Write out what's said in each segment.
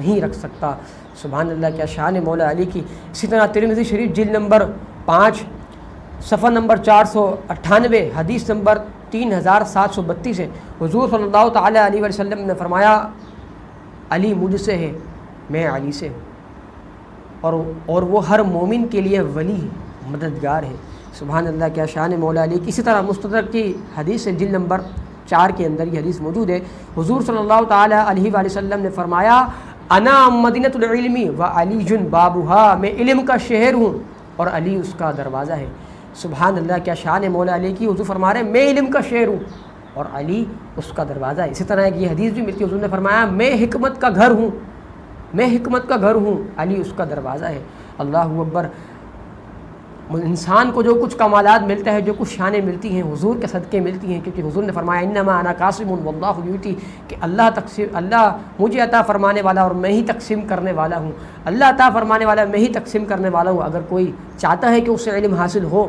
نہیں رکھ سکتا۔ سبحان اللہ، کیا شان ہے مولا علی کی۔ اسی طرح ترمذی شریف جلد نمبر 5 صفحہ نمبر 498 حدیث نمبر 3732 ہے، حضور صلی اللہ تعالیٰ علیہ وسلم نے فرمایا علی مجھ سے ہے، میں علی سے ہوں، اور وہ ہر مومن کے لیے ولی ہے، مددگار ہے۔ سبحان اللہ، کیا شان ہے مولا علی کی۔ اسی طرح مستدرک کی حدیث ہے جلد نمبر 4 کے اندر یہ حدیث موجود ہے، حضور صلی اللہ تعالیٰ علیہ وآلہ وسلم نے فرمایا انا مدینۃ العلم و علی بابها، میں علم کا شہر ہوں اور علی اس کا دروازہ ہے۔ سبحان اللہ، کیا شان ہے مولا علی کی۔ حضور فرما رہے ہیں میں علم کا شہر ہوں اور علی اس کا دروازہ ہے۔ اسی طرح ایک یہ حدیث بھی ملتی ہے، حضور نے فرمایا میں حکمت کا گھر ہوں، میں حکمت کا گھر ہوں، علی اس کا دروازہ ہے۔ اللہ اکبر۔ انسان کو جو کچھ کمالات ملتا ہے، جو کچھ شانیں ملتی ہیں، حضور کے صدقے ملتی ہیں، کیونکہ حضور نے فرمایا انما انا قاسم واللہ یؤتی، کہ اللہ مجھے عطا فرمانے والا اور میں ہی تقسیم کرنے والا ہوں، اللہ عطا فرمانے والا میں ہی تقسیم کرنے والا ہوں۔ اگر کوئی چاہتا ہے کہ اس سے علم حاصل ہو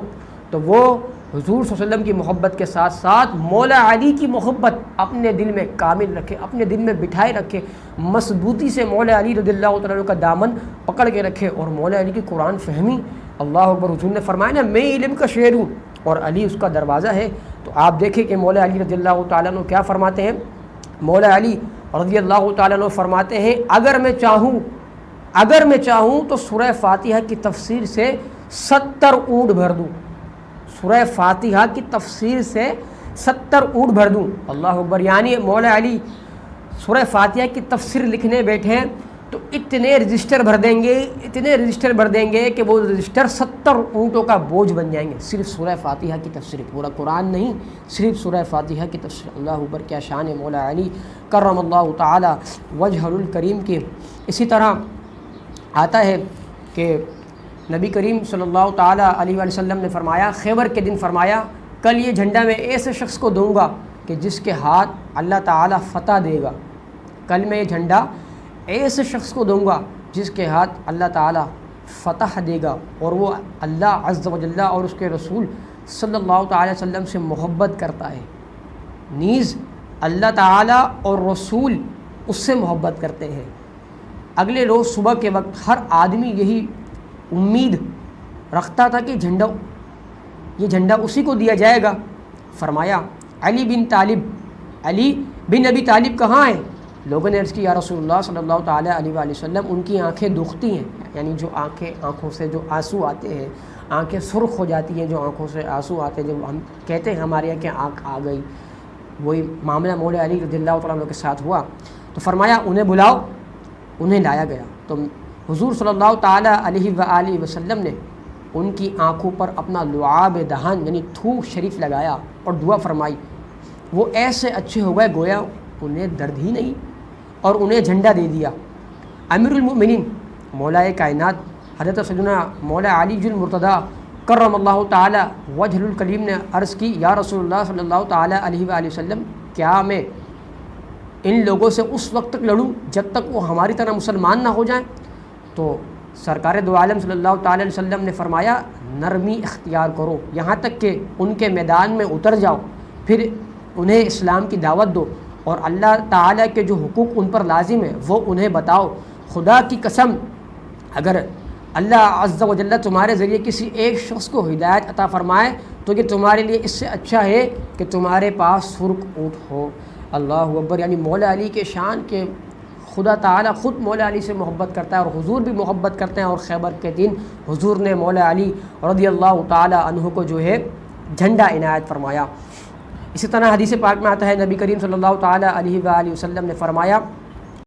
تو وہ حضور صلی اللہ علیہ وسلم کی محبت کے ساتھ ساتھ مولا علی کی محبت اپنے دل میں کامل رکھے، اپنے دل میں بٹھائے رکھے، مضبوطی سے مولا علی رضی اللہ تعالیٰ عنہ کا دامن پکڑ کے رکھے اور مولا علی کی قرآن فہمی۔ اللہ اکبر۔ حضور نے فرمایا نا میں علم کا شہر ہوں اور علی اس کا دروازہ ہے۔ تو آپ دیکھیں کہ مولا علی رضی اللہ تعالیٰ عنہ کیا فرماتے ہیں۔ مولا علی رضی اللہ تعالیٰ عنہ فرماتے ہیں اگر میں چاہوں تو سورہ فاتحہ کی تفسیر سے 70 اونٹ بھر دوں، سورہ فاتحہ کی تفسیر سے 70 اونٹ بھر دوں۔ اللہ اکبر۔ یعنی مولا علی سورہ فاتحہ کی تفسیر لکھنے بیٹھے ہیں تو اتنے رجسٹر بھر دیں گے کہ وہ رجسٹر 70 اونٹوں کا بوجھ بن جائیں گے، صرف سورہ فاتحہ کی تفسیر، پورا قرآن نہیں، صرف سورہ فاتحہ کی تفسیر۔ اللہ اکبر، کیا شان ہے مولا علی کرم اللہ تعالی وجہ الکریم کی۔ اسی طرح آتا ہے کہ نبی کریم صلی اللہ تعالیٰ علیہ وآلہ وسلم نے فرمایا، خیبر کے دن فرمایا کل یہ جھنڈا میں ایسے شخص کو دوں گا کہ جس کے ہاتھ اللہ تعالیٰ فتح دے گا، کل میں یہ جھنڈا ایسے شخص کو دوں گا جس کے ہاتھ اللہ تعالیٰ فتح دے گا اور وہ اللہ عز و جل اور اس کے رسول صلی اللہ تعالیٰ علیہ وسلم سے محبت کرتا ہے، نیز اللہ تعالیٰ اور رسول اس سے محبت کرتے ہیں۔ اگلے روز صبح کے وقت ہر آدمی یہی امید رکھتا تھا کہ یہ جھنڈا اسی کو دیا جائے گا۔ فرمایا علی بن ابی طالب کہاں ہیں؟ لوگوں نے عرض کی یا رسول اللہ صلی اللہ تعالیٰ علیہ وآلہ وسلم ان کی آنکھیں دکھتی ہیں، یعنی جو آنکھوں سے جو آنسو آتے ہیں، آنکھیں سرخ ہو جاتی ہیں، جو آنکھوں سے آنسو آتے ہیں، جب ہم کہتے ہیں ہماری آنکھیں آنکھ آ گئی، وہی معاملہ مولا علی رضی اللہ تعالیٰ عنہ کے ساتھ ہوا۔ تو فرمایا انہیں بلاؤ، انہیں لایا گیا تو حضور صلی اللہ تعالیٰ علیہ وآلہ وسلم نے ان کی آنکھوں پر اپنا لعاب دہن یعنی تھوک شریف لگایا اور دعا فرمائی، وہ ایسے اچھے ہو گئے گویا انہیں درد ہی نہیں اور انہیں جھنڈا دے دیا۔ امیر المؤمنین مولا کائنات حضرت سیدنا مولا علی المرتضیٰ کرم اللہ تعالیٰ وجہ الکریم نے عرض کی یا رسول اللہ صلی اللہ تعالیٰ علیہ وآلہ وسلم کیا میں ان لوگوں سے اس وقت تک لڑوں جب تک وہ ہماری طرح مسلمان نہ ہو جائیں؟ تو سرکار دو عالم صلی اللہ تعالیٰ علیہ وسلم نے فرمایا نرمی اختیار کرو یہاں تک کہ ان کے میدان میں اتر جاؤ، پھر انہیں اسلام کی دعوت دو اور اللہ تعالیٰ کے جو حقوق ان پر لازم ہے وہ انہیں بتاؤ۔ خدا کی قسم اگر اللہ عز و جل تمہارے ذریعے کسی ایک شخص کو ہدایت عطا فرمائے تو یہ تمہارے لیے اس سے اچھا ہے کہ تمہارے پاس سرخ اونٹ ہو۔ اللہ اکبر۔ یعنی مولا علی کے شان کے خدا تعالیٰ خود مولا علی سے محبت کرتا ہے اور حضور بھی محبت کرتے ہیں، اور خیبر کے دن حضور نے مولا علی رضی اللہ تعالیٰ عنہ کو جو ہے جھنڈا عنایت فرمایا۔ اسی طرح حدیث پاک میں آتا ہے نبی کریم صلی اللہ تعالیٰ علیہ وآلہ وسلم نے فرمایا